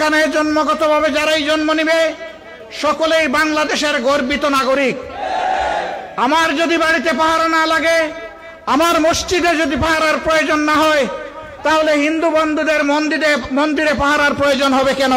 এখানে জন্মগতভাবে যারাই জন্ম নিবে সকলেই বাংলাদেশের গর্বিত নাগরিক। আমার যদি বাড়িতে পাহারা না লাগে, আমার মসজিদে যদি পাহারার প্রয়োজন না হয়, তাহলে হিন্দু বন্ধুদের মন্দিরে পাহারার প্রয়োজন হবে কেন?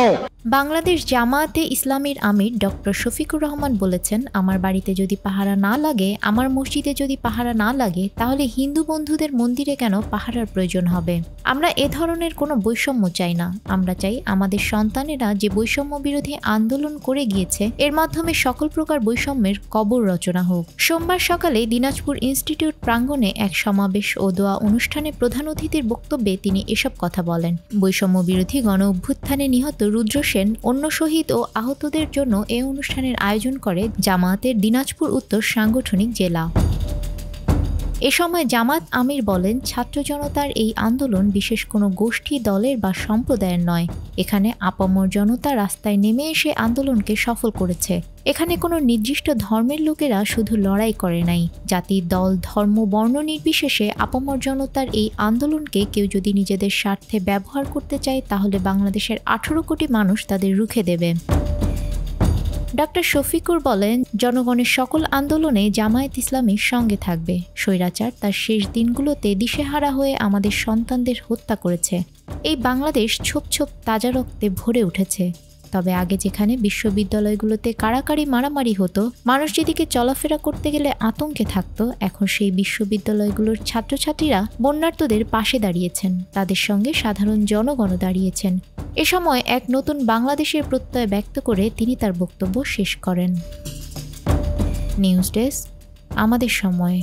বাংলাদেশ জামায়াতে ইসলামীর আমির ডক্টর শফিকুর রহমান বলেছেন, আমার বাড়িতে যদি পাহারা না লাগে, আমার মসজিদে যদি পাহারা না লাগে, তাহলে হিন্দু বন্ধুদের মন্দিরে কেন পাহারার প্রয়োজন হবে? আমরা এ ধরনের কোনো বৈষম্য চাই না। আমরা চাই আমাদের সন্তানেরা যে বৈষম্য বিরোধী আন্দোলন করে গিয়েছে, এর মাধ্যমে সকল প্রকার বৈষম্যের কবর রচনা হোক। সোমবার সকালে দিনাজপুর ইনস্টিটিউট প্রাঙ্গণে এক সমাবেশ ও দোয়া অনুষ্ঠানে প্রধান অতিথির বক্তব্যে তিনি এসব কথা বলেন। বৈষম্য বিরোধী গণ অভ্যুত্থানে নিহত রুদ্র সেন, অন্য শহীদ ও আহতদের জন্য এ অনুষ্ঠানের আয়োজন করে জামায়াতের দিনাজপুর উত্তর সাংগঠনিক জেলা। এ সময় জামাত আমির বলেন, ছাত্র জনতার এই আন্দোলন বিশেষ কোনো গোষ্ঠী, দলের বা সম্প্রদায়ের নয়। এখানে আপামর জনতা রাস্তায় নেমে এসে আন্দোলনকে সফল করেছে। এখানে কোনো নির্দিষ্ট ধর্মের লোকেরা শুধু লড়াই করে নাই। জাতি, দল, ধর্ম, বর্ণ নির্বিশেষে আপামর জনতার এই আন্দোলনকে কেউ যদি নিজেদের স্বার্থে ব্যবহার করতে চায়, তাহলে বাংলাদেশের 18 কোটি মানুষ তাদের রুখে দেবে। ডক্টর শফিকুর বলেন, জনগণের সকল আন্দোলনে জামায়াত ইসলামীর সঙ্গে থাকবে। স্বৈরাচার তার শেষ দিনগুলোতে দিশেহারা হয়ে আমাদের সন্তানদের হত্যা করেছে। এই বাংলাদেশ ছোপ ছোপ তাজা রক্তে ভরে উঠেছে। তবে আগে যেখানে বিশ্ববিদ্যালয়গুলোতে কাড়াকাড়ি মারামারি হতো, মানুষ যেদিকে চলাফেরা করতে গেলে আতঙ্কে থাকতো, এখন সেই বিশ্ববিদ্যালয়গুলোর ছাত্রছাত্রীরা বন্যার্তদের পাশে দাঁড়িয়েছেন, তাদের সঙ্গে সাধারণ জনগণও দাঁড়িয়েছেন। এ সময় এক নতুন বাংলাদেশের প্রত্যয় ব্যক্ত করে তিনি তার বক্তব্য শেষ করেন। নিউজ ডেস্ক, আমাদের সময়।